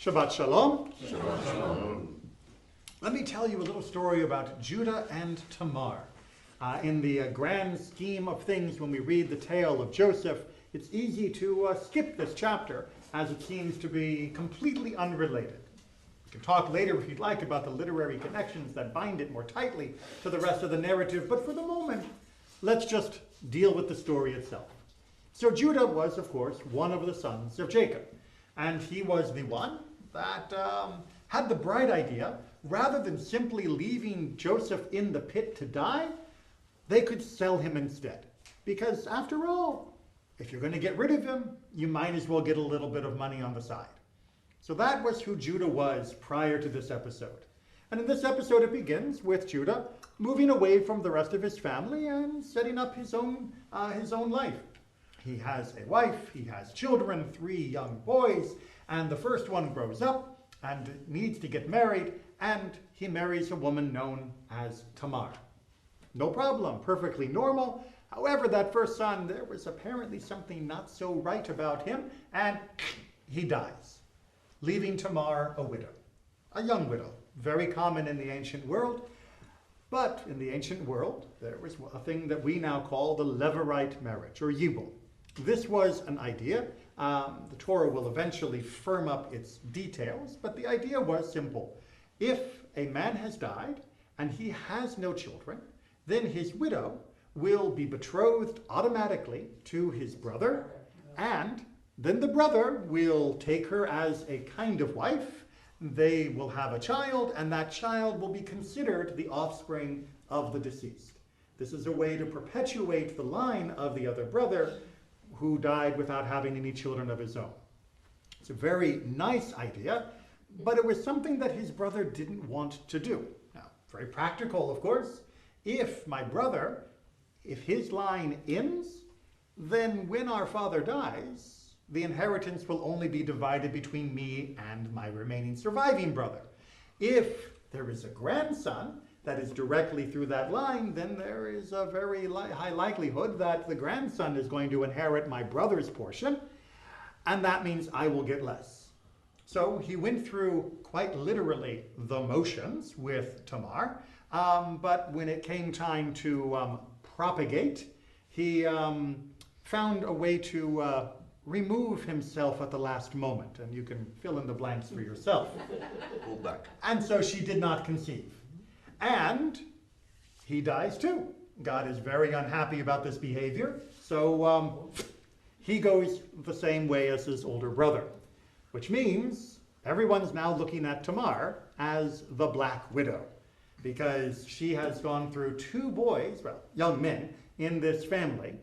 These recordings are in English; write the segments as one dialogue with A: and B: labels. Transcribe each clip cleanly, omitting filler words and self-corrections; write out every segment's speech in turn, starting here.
A: Shabbat Shalom.
B: Shabbat Shalom.
A: Let me tell you a little story about Judah and Tamar. In the grand scheme of things, when we read the tale of Joseph, it's easy to skip this chapter, as it seems to be completely unrelated. We can talk later, if you'd like, about the literary connections that bind it more tightly to the rest of the narrative, but for the moment, let's just deal with the story itself. So Judah was, of course, one of the sons of Jacob, and he was the one that had the bright idea, rather than simply leaving Joseph in the pit to die, they could sell him instead. Because after all, if you're going to get rid of him, you might as well get a little bit of money on the side. So that was who Judah was prior to this episode. And in this episode, it begins with Judah moving away from the rest of his family and setting up his own life. He has a wife, he has children, 3 young boys, and the first one grows up and needs to get married, and he marries a woman known as Tamar. No problem, perfectly normal. However, that first son, there was apparently something not so right about him, and he dies, leaving Tamar a widow, a young widow, very common in the ancient world. But in the ancient world, there was a thing that we now call the Levirate marriage, or Yibum. This was an idea. The Torah will eventually firm up its details, but the idea was simple. If a man has died and he has no children, then his widow will be betrothed automatically to his brother, and then the brother will take her as a kind of wife. They will have a child, and that child will be considered the offspring of the deceased. This is a way to perpetuate the line of the other brother who died without having any children of his own. It's a very nice idea, but it was something that his brother didn't want to do. Now, very practical, of course. If my brother, if his line ends, then when our father dies, the inheritance will only be divided between me and my remaining surviving brother. If there is a grandson that is directly through that line, then there is a very high likelihood that the grandson is going to inherit my brother's portion, and that means I will get less. So he went through, quite literally, the motions with Tamar, but when it came time to propagate, he found a way to remove himself at the last moment, and you can fill in the blanks for yourself.
B: Pull back.
A: And so she did not conceive. And he dies too. God is very unhappy about this behavior, so he goes the same way as his older brother, which means everyone's now looking at Tamar as the Black Widow, because she has gone through 2 boys, well, young men, in this family,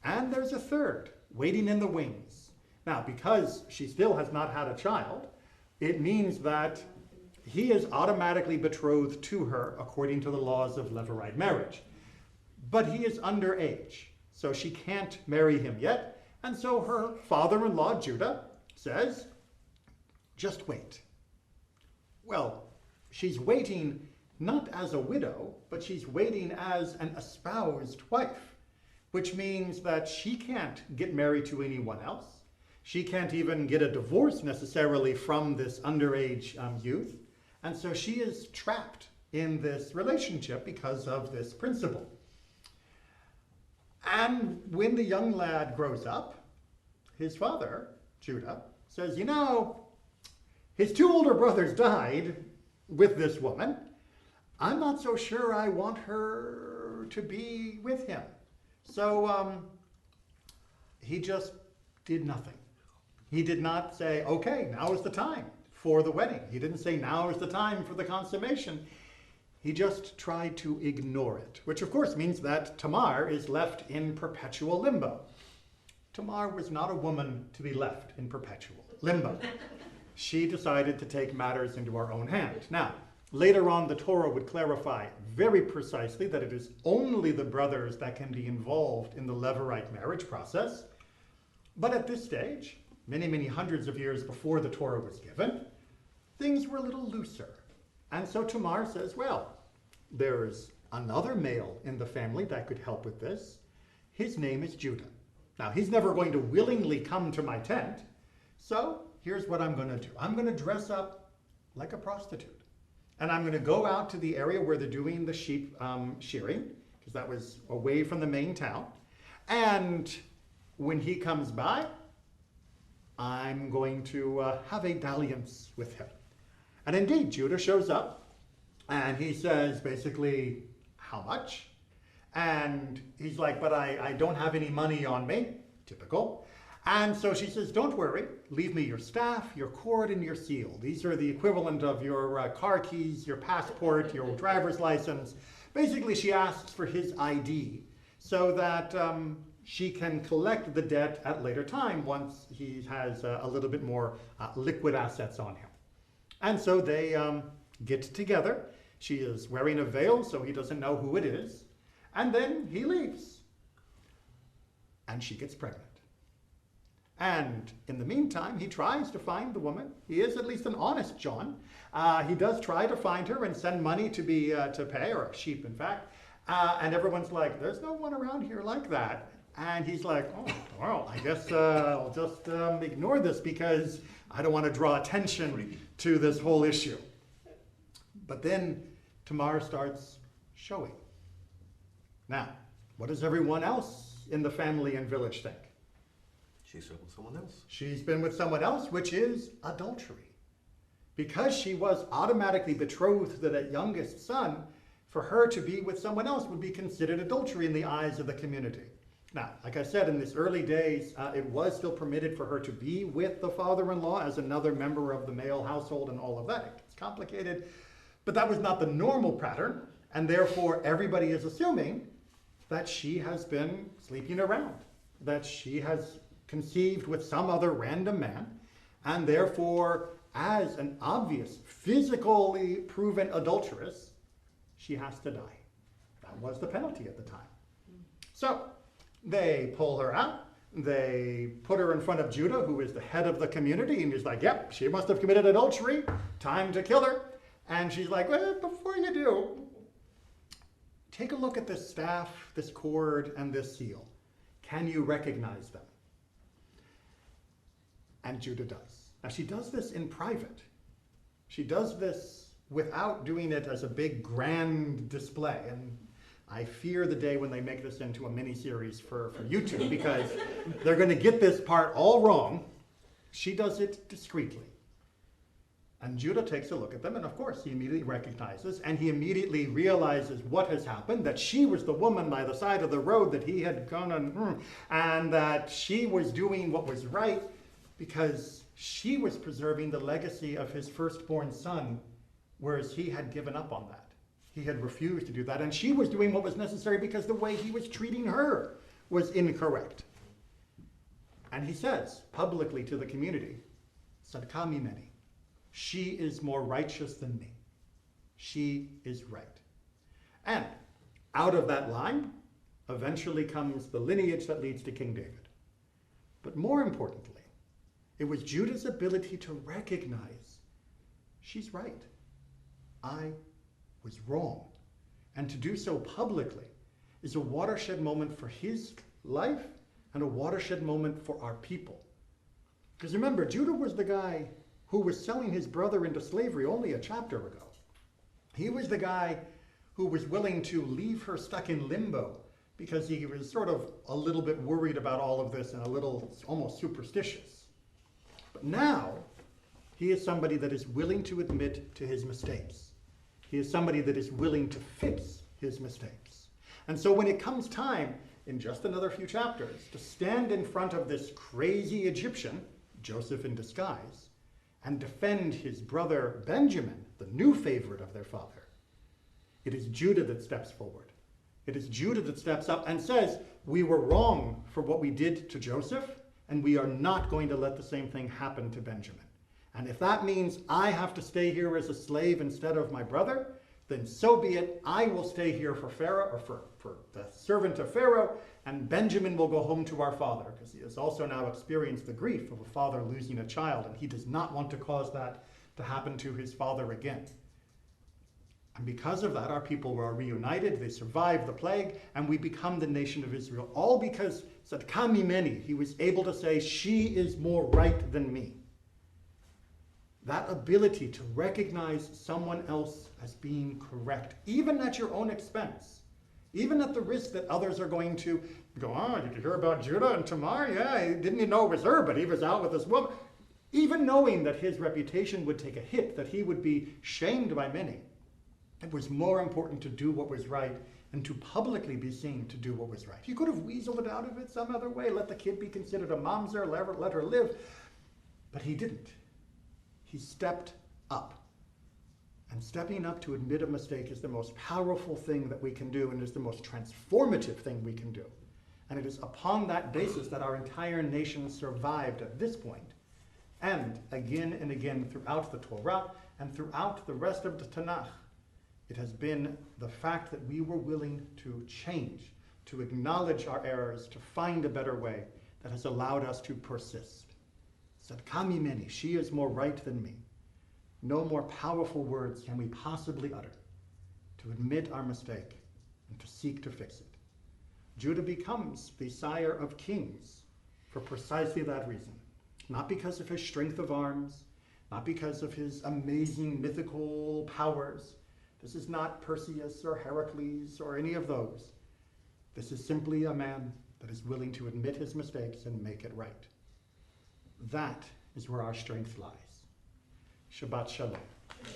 A: and there's a third waiting in the wings. Now, because she still has not had a child, it means that he is automatically betrothed to her according to the laws of Levirate marriage. But he is underage, so she can't marry him yet, and so her father-in-law, Judah, says, just wait. Well, she's waiting not as a widow, but she's waiting as an espoused wife, which means that she can't get married to anyone else. She can't even get a divorce necessarily from this underage youth. And so she is trapped in this relationship because of this principle. And when the young lad grows up, his father, Judah, says, you know, his 2 older brothers died with this woman. I'm not so sure I want her to be with him. So he just did nothing. He did not say, okay, now is the time for the wedding. He didn't say, now is the time for the consummation. He just tried to ignore it, which of course means that Tamar is left in perpetual limbo. Tamar was not a woman to be left in perpetual limbo. She decided to take matters into her own hand. Now, later on, the Torah would clarify very precisely that it is only the brothers that can be involved in the Levirate marriage process. But at this stage, many, many hundreds of years before the Torah was given, things were a little looser. And so Tamar says, well, there's another male in the family that could help with this. His name is Judah. Now, he's never going to willingly come to my tent, so here's what I'm going to do. I'm going to dress up like a prostitute. And I'm going to go out to the area where they're doing the sheep shearing, because that was away from the main town. And when he comes by, I'm going to have a dalliance with him. And indeed, Judah shows up, and he says, basically, how much? And he's like, but I don't have any money on me. Typical. And so she says, don't worry, leave me your staff, your cord, and your seal. These are the equivalent of your car keys, your passport, your driver's license. Basically, she asks for his ID so that she can collect the debt at a later time once he has a little bit more liquid assets on him. And so they get together. She is wearing a veil, so he doesn't know who it is. And then he leaves. And she gets pregnant. And in the meantime, he tries to find the woman. He is at least an honest John. He does try to find her and send money to pay, or a sheep, in fact. And everyone's like, there's no one around here like that. And he's like, oh, well, I guess I'll just ignore this because I don't want to draw attention to this whole issue. But then Tamar starts showing. Now, what does everyone else in the family and village think?
B: She's with someone else.
A: She's been with someone else, which is adultery. Because she was automatically betrothed to that youngest son, for her to be with someone else would be considered adultery in the eyes of the community. Now, like I said, in these early days, it was still permitted for her to be with the father-in-law as another member of the male household and all of that. It's complicated, but that was not the normal pattern, and therefore everybody is assuming that she has been sleeping around, that she has conceived with some other random man, and therefore, as an obvious, physically proven adulteress, she has to die. That was the penalty at the time. So, they pull her out, they put her in front of Judah, who is the head of the community, and he's like, yep, she must have committed adultery, time to kill her. And she's like, well, before you do, take a look at this staff, this cord, and this seal. Can you recognize them? And Judah does. Now, she does this in private. She does this without doing it as a big, grand display. And I fear the day when they make this into a mini-series for YouTube, because they're going to get this part all wrong. She does it discreetly. And Judah takes a look at them, and of course, he immediately recognizes, and he immediately realizes what has happened, that she was the woman by the side of the road that he had gone on, and that she was doing what was right, because she was preserving the legacy of his firstborn son, whereas he had given up on that. He had refused to do that, and she was doing what was necessary because the way he was treating her was incorrect. And he says publicly to the community, Sadka mimeni, she is more righteous than me. She is right. And out of that line, eventually comes the lineage that leads to King David. But more importantly, it was Judah's ability to recognize, she's right. I was wrong. And to do so publicly is a watershed moment for his life and a watershed moment for our people. Because remember, Judah was the guy who was selling his brother into slavery only a chapter ago. He was the guy who was willing to leave her stuck in limbo because he was sort of a little bit worried about all of this and a little almost superstitious. But now, he is somebody that is willing to admit to his mistakes. He is somebody that is willing to fix his mistakes. And so when it comes time, in just another few chapters, to stand in front of this crazy Egyptian, Joseph in disguise, and defend his brother Benjamin, the new favorite of their father, it is Judah that steps forward. It is Judah that steps up and says, we were wrong for what we did to Joseph, and we are not going to let the same thing happen to Benjamin. And if that means I have to stay here as a slave instead of my brother, then so be it. I will stay here for Pharaoh, or for the servant of Pharaoh, and Benjamin will go home to our father, because he has also now experienced the grief of a father losing a child, and he does not want to cause that to happen to his father again. And because of that, our people were reunited, they survived the plague, and we become the nation of Israel. All because Sadka mimeni, he was able to say, she is more right than me. that ability to recognize someone else as being correct, even at your own expense, even at the risk that others are going to go, oh, did you hear about Judah and Tamar? Yeah, didn't you know it was her, but he was out with this woman. Even knowing that his reputation would take a hit, that he would be shamed by many, it was more important to do what was right and to publicly be seen to do what was right. He could have weaseled it out of it some other way, let the kid be considered a mamzer, let her live, but he didn't. He stepped up. And stepping up to admit a mistake is the most powerful thing that we can do, and is the most transformative thing we can do. And it is upon that basis that our entire nation survived at this point, and again throughout the Torah and throughout the rest of the Tanakh. It has been the fact that we were willing to change, to acknowledge our errors, to find a better way, that has allowed us to persist. Tzadka mimeni, she is more right than me. No more powerful words can we possibly utter to admit our mistake and to seek to fix it. Judah becomes the sire of kings for precisely that reason. Not because of his strength of arms, not because of his amazing mythical powers. This is not Perseus or Heracles or any of those. This is simply a man that is willing to admit his mistakes and make it right. That is where our strength lies. Shabbat Shalom.